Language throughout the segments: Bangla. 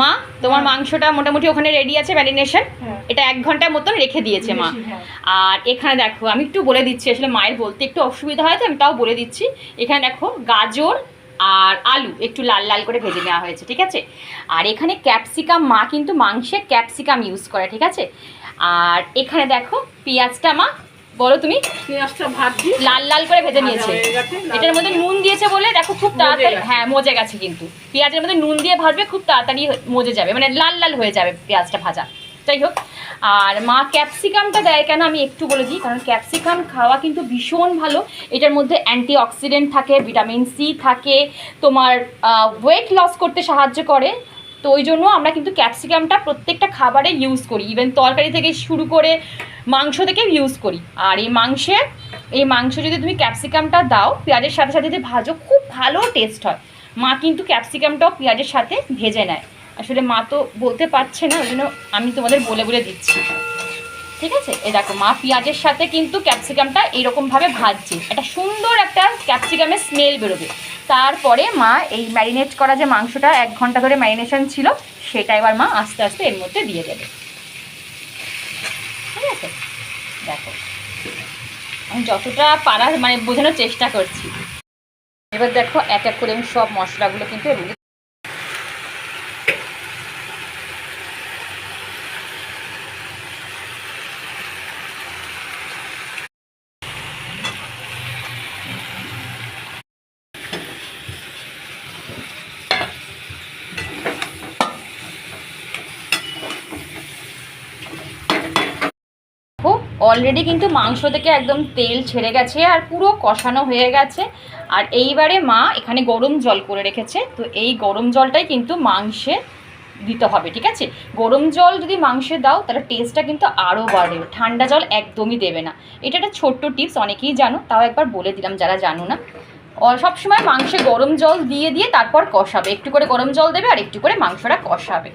মা তোমার মাংসটা মোটামুটি ওখানে রেডি আছে ম্যারিনেশন, এটা 1 ঘন্টার মতন রেখে দিয়েছে মা। আর এখানে দেখো আমি একটু বলে দিচ্ছি, আসলে মায়ের বলতে একটু অসুবিধা হয় তো আমি তাও বলে দিচ্ছি। এখানে দেখো গাজর আর আলু একটু লাল লাল করে ভেজে নেওয়া হয়েছে, ঠিক আছে। আর এখানে ক্যাপসিকাম, মা কিন্তু মাংসে ক্যাপসিকাম ইউজ করে, ঠিক আছে। আর এখানে দেখো পেঁয়াজটা মা বলো তুমি, পেঁয়াজটা ভাজি লাল লাল করে ভেজে নিয়েছে। এটার মধ্যে নুন দিয়েছে বলে দেখো খুব তাড়াতাড়ি, হ্যাঁ মজে গেছে, কিন্তু পেঁয়াজের মধ্যে নুন দিয়ে ভাজবে খুব তাড়াতাড়ি মজে যাবে, মানে লাল লাল হয়ে যাবে পেঁয়াজটা ভাজা। যাই হোক, আর মা ক্যাপসিকামটা দেয় কেন আমি একটু বলে দিই, কারণ ক্যাপসিকাম খাওয়া কিন্তু ভীষণ ভালো। এটার মধ্যে অ্যান্টি অক্সিডেন্ট থাকে, ভিটামিন সি থাকে, তোমার ওয়েট লস করতে সাহায্য করে। তো ওই জন্য আমরা কিন্তু ক্যাপসিকামটা প্রত্যেকটা খাবারে ইউজ করি, ইভেন তরকারি থেকে শুরু করে মাংস থেকেও ইউজ করি। আর এই মাংস যদি তুমি ক্যাপসিকামটা দাও পেঁয়াজের সাথে সাথে যদি ভাজো, খুব ভালো টেস্ট হয়। মা কিন্তু ক্যাপসিকামটাও পেঁয়াজের সাথে ভেজে নেয়। আসলে মা তো বলতে পারছে না, ওই জন্য আমি তোমাদের বলে বলে দিচ্ছি, ঠিক আছে। এই দেখো মা পেঁয়াজের সাথে কিন্তু ক্যাপসিকামটা এইরকমভাবে ভাজছে, একটা সুন্দর একটা ক্যাপসিকামের স্মেল বেরোবে। তারপরে মা এই ম্যারিনেট করা যে মাংসটা 1 ঘন্টা ধরে ম্যারিনেশন ছিল, সেটা এবার মা আস্তে আস্তে এর মধ্যে দিয়ে দেবে, ঠিক আছে। দেখো আমি যতটা পারার মানে বোঝানোর চেষ্টা করছি। এবার দেখো এক এক করে আমি সব মশলাগুলো কিন্তু এর মধ্যে অলরেডি কিন্তু মাংস থেকে একদম তেল ছেড়ে গেছে আর পুরো কষানো হয়ে গেছে। আর এইবারে মা এখানে গরম জল করে রেখেছে, তো এই গরম জলটাই কিন্তু মাংসে দিতে হবে, ঠিক আছে। গরম জল যদি মাংসে দাও তাহলে টেস্টটা কিন্তু আরও বাড়বে, ঠান্ডা জল একদমই দেবে না। এটা একটা ছোট্ট টিপস, অনেকেই জানো, তাও একবার বলে দিলাম যারা জানো না। সবসময় মাংসে গরম জল দিয়ে দিয়ে তারপর কষাবে, একটু করে গরম জল দেবে আর একটু করে মাংসটা কষাবে।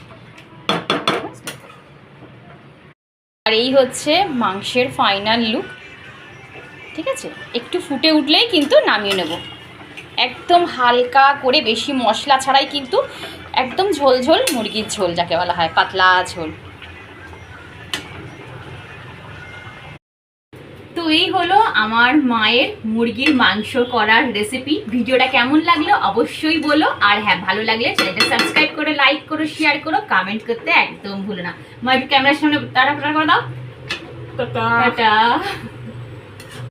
আর এই হচ্ছে মাংসের ফাইনাল লুক, ঠিক আছে। একটু ফুটে উঠলেই কিন্তু নামিয়ে নেব, একদম হালকা করে, বেশি মশলা ছাড়াই কিন্তু একদম ঝোল ঝোল মুরগির ঝোল যাকে বলা হয়, পাতলা ঝোল। তো এই হলো আমার মায়ের মুরগির মাংস করার রেসিপি। ভিডিওটা কেমন লাগলো অবশ্যই বলো, আর হ্যাঁ ভালো লাগলে চ্যানেলটা সাবস্ক্রাইব করো, লাইক করো, শেয়ার করো, কমেন্ট করতে একদম ভুলো না। মা একটু ক্যামেরার সামনে টাটা করে দাও, টাটা।